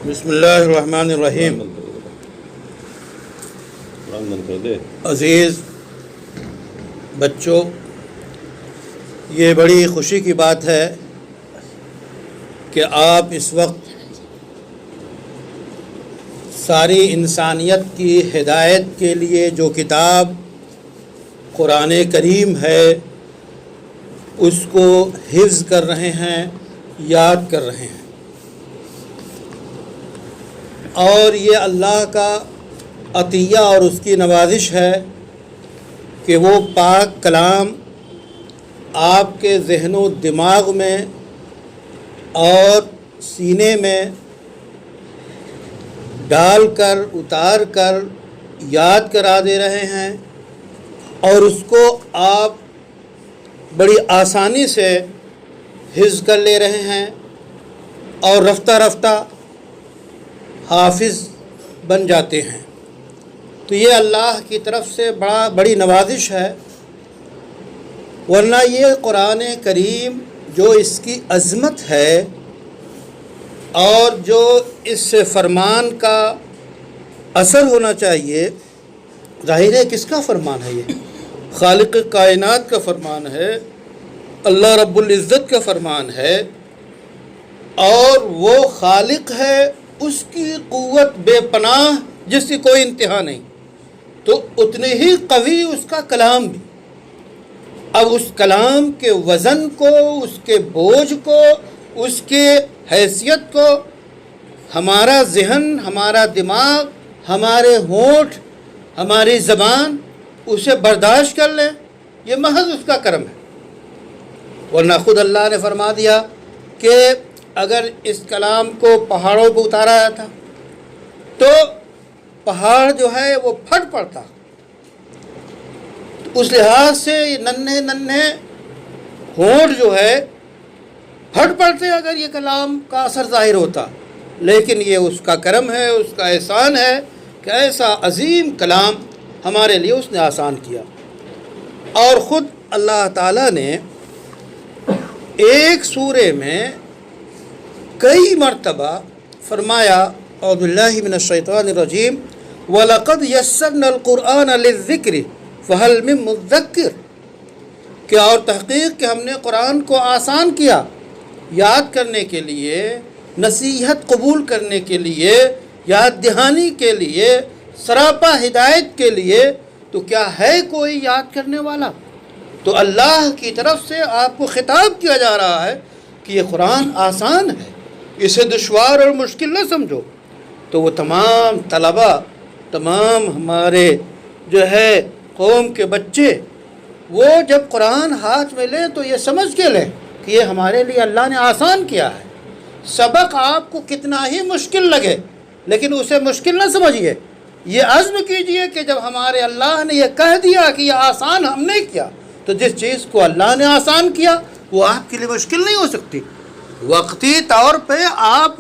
بسم اللہ الرحمن الرحیم۔ عزیز بچوں، یہ بڑی خوشی کی بات ہے کہ آپ اس وقت ساری انسانیت کی ہدایت کے لیے جو کتاب قرآن کریم ہے اس کو حفظ کر رہے ہیں، یاد کر رہے ہیں، اور یہ اللہ کا عطیہ اور اس کی نوازش ہے کہ وہ پاک کلام آپ کے ذہن و دماغ میں اور سینے میں ڈال کر اتار کر یاد کرا دے رہے ہیں، اور اس کو آپ بڑی آسانی سے حفظ کر لے رہے ہیں اور رفتہ رفتہ حافظ بن جاتے ہیں۔ تو یہ اللہ کی طرف سے بڑی نوازش ہے، ورنہ یہ قرآن کریم جو اس کی عظمت ہے اور جو اس سے فرمان کا اثر ہونا چاہیے، ظاہر ہے کس کا فرمان ہے؟ یہ خالق کائنات کا فرمان ہے، اللہ رب العزت کا فرمان ہے، اور وہ خالق ہے، اس کی قوت بے پناہ جس کی کوئی انتہا نہیں، تو اتنے ہی قوی اس کا کلام بھی۔ اب اس کلام کے وزن کو، اس کے بوجھ کو، اس کے حیثیت کو ہمارا ذہن، ہمارا دماغ، ہمارے ہونٹ، ہماری زبان اسے برداشت کر لیں، یہ محض اس کا کرم ہے۔ ورنہ خود اللہ نے فرما دیا کہ اگر اس کلام کو پہاڑوں پہ اتارا جاتا تو پہاڑ جو ہے وہ پھٹ پڑتا۔ اس لحاظ سے ننھے ننھے ہونٹ جو ہے پھٹ پڑتے اگر یہ کلام کا اثر ظاہر ہوتا، لیکن یہ اس کا کرم ہے، اس کا احسان ہے کہ ایسا عظیم کلام ہمارے لیے اس نے آسان کیا۔ اور خود اللہ تعالیٰ نے ایک سورے میں کئی مرتبہ فرمایا، اعوذ باللہ من الشیطان الرجیم، وَلَقَدْ يَسَّرْنَا الْقُرْآنَ لِلذِّكْرِ فَهَلْ مِن مُدَّكِّرٍ، کہ اور تحقیق کہ ہم نے قرآن کو آسان کیا یاد کرنے کے لیے، نصیحت قبول کرنے کے لیے، یاد دہانی کے لیے، سراپا ہدایت کے لیے، تو کیا ہے کوئی یاد کرنے والا؟ تو اللہ کی طرف سے آپ کو خطاب کیا جا رہا ہے کہ یہ قرآن آسان ہے، اسے دشوار اور مشکل نہ سمجھو۔ تو وہ تمام طلبہ، تمام ہمارے جو ہے قوم کے بچے، وہ جب قرآن ہاتھ میں لیں تو یہ سمجھ کے لیں کہ یہ ہمارے لیے اللہ نے آسان کیا ہے۔ سبق آپ کو کتنا ہی مشکل لگے لیکن اسے مشکل نہ سمجھیے، یہ عزم کیجئے کہ جب ہمارے اللہ نے یہ کہہ دیا کہ یہ آسان ہم نے کیا، تو جس چیز کو اللہ نے آسان کیا وہ آپ کے لیے مشکل نہیں ہو سکتی۔ وقتی طور پہ آپ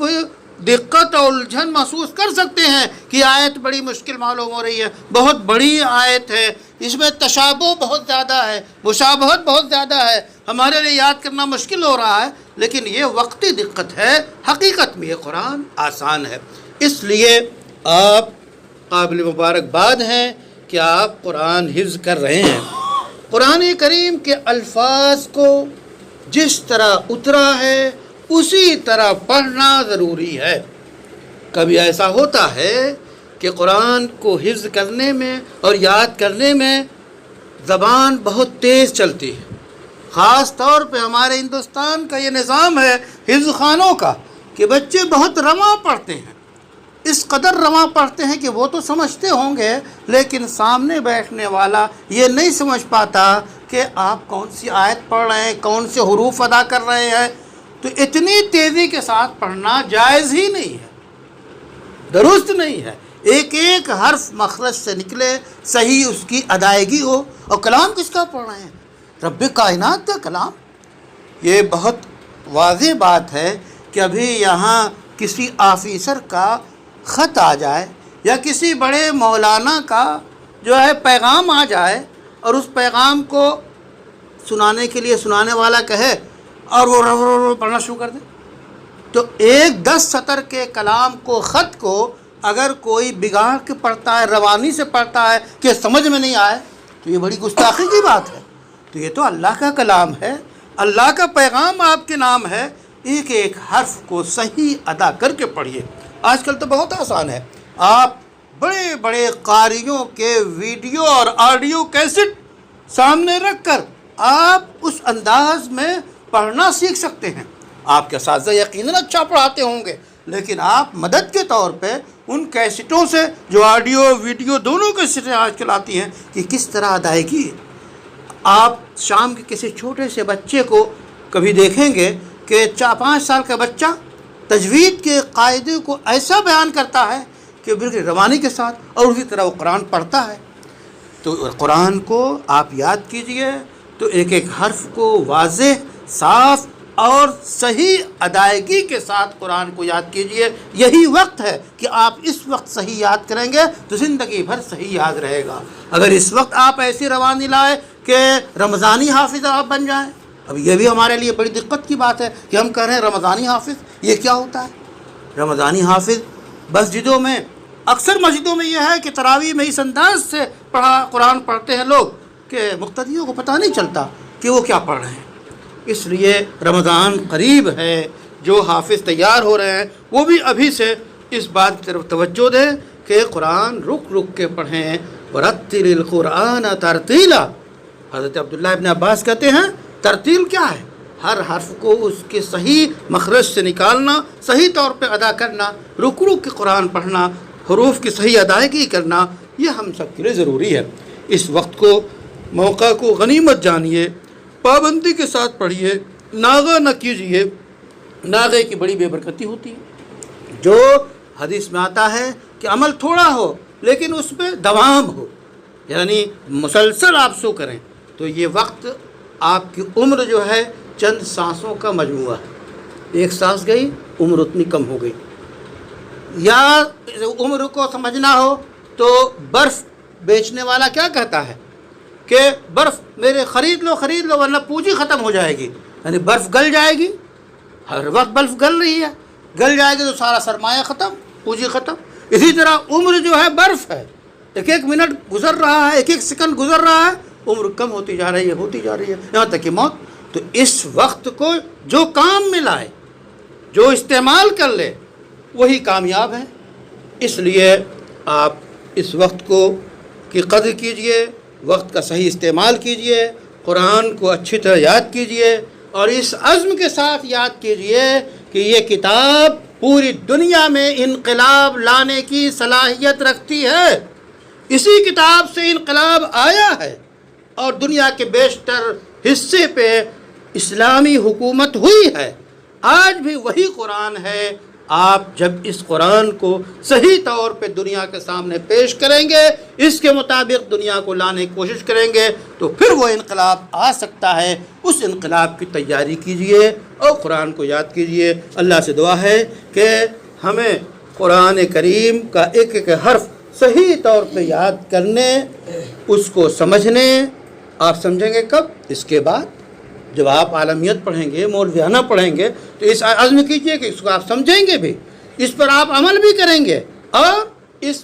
دقت اور الجھن محسوس کر سکتے ہیں کہ آیت بڑی مشکل معلوم ہو رہی ہے، بہت بڑی آیت ہے، اس میں تشابہ بہت زیادہ ہے، مشابہت بہت زیادہ ہے، ہمارے لیے یاد کرنا مشکل ہو رہا ہے، لیکن یہ وقتی دقت ہے، حقیقت میں یہ قرآن آسان ہے۔ اس لیے آپ قابل مبارکباد ہیں کہ آپ قرآن حفظ کر رہے ہیں۔ قرآن کریم کے الفاظ کو جس طرح اترا ہے اسی طرح پڑھنا ضروری ہے۔ کبھی ایسا ہوتا ہے کہ قرآن کو حفظ کرنے میں اور یاد کرنے میں زبان بہت تیز چلتی ہے، خاص طور پہ ہمارے ہندوستان کا یہ نظام ہے حفظ خانوں کا کہ بچے بہت رواں پڑھتے ہیں، اس قدر رواں پڑھتے ہیں کہ وہ تو سمجھتے ہوں گے لیکن سامنے بیٹھنے والا یہ نہیں سمجھ پاتا کہ آپ کون سی آیت پڑھ رہے ہیں، کون سے حروف ادا کر رہے ہیں۔ تو اتنی تیزی کے ساتھ پڑھنا جائز ہی نہیں ہے، درست نہیں ہے۔ ایک ایک حرف مخرج سے نکلے، صحیح اس کی ادائیگی ہو۔ اور کلام کس کا پڑھ رہے ہیں؟ رب کائنات کا کلام۔ یہ بہت واضح بات ہے کہ ابھی یہاں کسی آفیسر کا خط آ جائے یا کسی بڑے مولانا کا جو ہے پیغام آ جائے اور اس پیغام کو سنانے کے لیے سنانے والا کہے اور وہ رو رو رو پڑھنا شروع کر دے، تو ایک 10 سطر کے کلام کو، خط کو اگر کوئی بگاڑ کے پڑھتا ہے، روانی سے پڑھتا ہے کہ سمجھ میں نہیں آئے، تو یہ بڑی گستاخی کی بات ہے۔ تو یہ تو اللہ کا کلام ہے، اللہ کا پیغام آپ کے نام ہے، ایک ایک حرف کو صحیح ادا کر کے پڑھیے۔ آج کل تو بہت آسان ہے، آپ بڑے بڑے قاریوں کے ویڈیو اور آڈیو کیسٹ سامنے رکھ کر آپ اس انداز میں پڑھنا سیکھ سکتے ہیں۔ آپ کے اساتذہ یقیناً اچھا پڑھاتے ہوں گے، لیکن آپ مدد کے طور پہ ان کیسٹوں سے، جو آڈیو ویڈیو دونوں کیسٹیں آج کل آتی ہیں، کہ کس طرح ادائیگی۔ آپ شام کے کسی چھوٹے سے بچے کو کبھی دیکھیں گے کہ 4-5 سال کا بچہ تجوید کے قاعدے کو ایسا بیان کرتا ہے کہ بالکل روانی کے ساتھ، اور اسی طرح وہ قرآن پڑھتا ہے۔ تو قرآن کو آپ یاد کیجئے تو ایک ایک حرف کو واضح، صاف اور صحیح ادائیگی کے ساتھ قرآن کو یاد کیجئے۔ یہی وقت ہے کہ آپ اس وقت صحیح یاد کریں گے تو زندگی بھر صحیح یاد رہے گا۔ اگر اس وقت آپ ایسی روانی لائے کہ رمضانی حافظ آپ بن جائیں، اب یہ بھی ہمارے لیے بڑی دقت کی بات ہے کہ ہم کہہ رہے ہیں رمضانی حافظ، یہ کیا ہوتا ہے؟ رمضانی حافظ مسجدوں میں، اکثر مسجدوں میں یہ ہے کہ تراویح میں اس انداز سے قرآن پڑھتے ہیں لوگ کہ مقتدیوں کو پتہ نہیں چلتا کہ وہ کیا پڑھ رہے ہیں۔ اس لیے رمضان قریب ہے، جو حافظ تیار ہو رہے ہیں وہ بھی ابھی سے اس بات کی طرف توجہ دیں کہ قرآن رک رک کے پڑھیں۔ وَرَتِّلِ الْقُرْآنَ تَرْتِيلًا۔ حضرت عبداللہ ابن عباس کہتے ہیں ترتیل کیا ہے؟ ہر حرف کو اس کے صحیح مخرج سے نکالنا، صحیح طور پہ ادا کرنا، رک رک کے قرآن پڑھنا، حروف کی صحیح ادائیگی کرنا، یہ ہم سب کے لیے ضروری ہے۔ اس وقت کو، موقع کو غنیمت جانیے، پابندی کے ساتھ پڑھیے، ناغہ نہ کیجیے۔ ناغے کی بڑی بے برکتی ہوتی ہے۔ جو حدیث میں آتا ہے کہ عمل تھوڑا ہو لیکن اس میں دوام ہو، یعنی مسلسل آپ سو کریں، تو یہ وقت آپ کی عمر جو ہے چند سانسوں کا مجموعہ ہے۔ ایک سانس گئی، عمر اتنی کم ہو گئی۔ یا عمر کو سمجھنا ہو تو برف بیچنے والا کیا کہتا ہے کہ برف میرے خرید لو ورنہ پونجی ختم ہو جائے گی، یعنی برف گل جائے گی، ہر وقت برف گل رہی ہے، گل جائے گی تو سارا سرمایہ ختم، پونجی ختم۔ اسی طرح عمر جو ہے برف ہے، ایک ایک منٹ گزر رہا ہے، ایک ایک سیکنڈ گزر رہا ہے، عمر کم ہوتی جا رہی ہے یہاں تک کہ موت۔ تو اس وقت کو جو کام میں لائے، جو استعمال کر لے، وہی کامیاب ہے۔ اس لیے آپ اس وقت کو کی قدر کیجئے، وقت کا صحیح استعمال کیجئے، قرآن کو اچھی طرح یاد کیجئے، اور اس عزم کے ساتھ یاد کیجئے کہ یہ کتاب پوری دنیا میں انقلاب لانے کی صلاحیت رکھتی ہے۔ اسی کتاب سے انقلاب آیا ہے اور دنیا کے بیشتر حصے پہ اسلامی حکومت ہوئی ہے۔ آج بھی وہی قرآن ہے۔ آپ جب اس قرآن کو صحیح طور پہ دنیا کے سامنے پیش کریں گے، اس کے مطابق دنیا کو لانے کی کوشش کریں گے، تو پھر وہ انقلاب آ سکتا ہے۔ اس انقلاب کی تیاری کیجئے اور قرآن کو یاد کیجئے۔ اللہ سے دعا ہے کہ ہمیں قرآن کریم کا ایک ایک حرف صحیح طور پہ یاد کرنے، اس کو سمجھنے۔ آپ سمجھیں گے کب؟ اس کے بعد جب آپ عالمیت پڑھیں گے، مولویانہ پڑھیں گے، تو اس عزم کیجئے کہ اس کو آپ سمجھیں گے بھی، اس پر آپ عمل بھی کریں گے، اور اس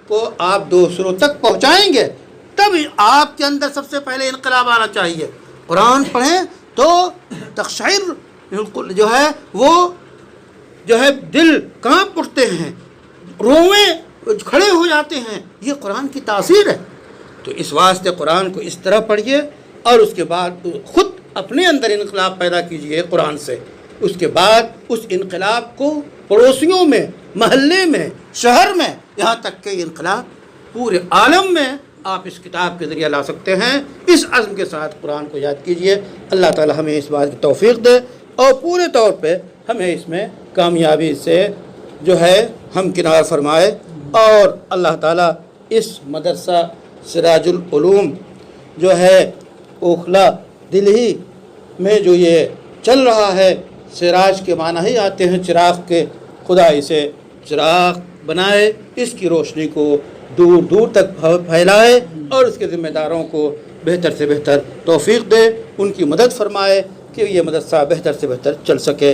کو آپ دوسروں تک پہنچائیں گے۔ تب آپ کے اندر سب سے پہلے انقلاب آنا چاہیے۔ قرآن پڑھیں تو تقشعر جو ہے وہ جو ہے دل کانپ اٹھتے ہیں، روئیں کھڑے ہو جاتے ہیں۔ یہ قرآن کی تاثیر ہے۔ تو اس واسطے قرآن کو اس طرح پڑھیے، اور اس کے بعد خود اپنے اندر انقلاب پیدا کیجئے قرآن سے۔ اس کے بعد اس انقلاب کو پڑوسیوں میں، محلے میں، شہر میں، یہاں تک کہ انقلاب پورے عالم میں آپ اس کتاب کے ذریعے لا سکتے ہیں۔ اس عزم کے ساتھ قرآن کو یاد کیجئے۔ اللہ تعالی ہمیں اس بات کی توفیق دے اور پورے طور پہ ہمیں اس میں کامیابی سے جو ہے ہمکنار فرمائے، اور اللہ تعالی اس مدرسہ سراج العلوم جو ہے اوکھلا دلہی میں جو یہ چل رہا ہے، سراج کے معنی ہی آتے ہیں چراغ کے، خدا اسے چراغ بنائے، اس کی روشنی کو دور دور تک پھیلائے، اور اس کے ذمہ داروں کو بہتر سے بہتر توفیق دے، ان کی مدد فرمائے کہ یہ مدرسہ بہتر سے بہتر چل سکے۔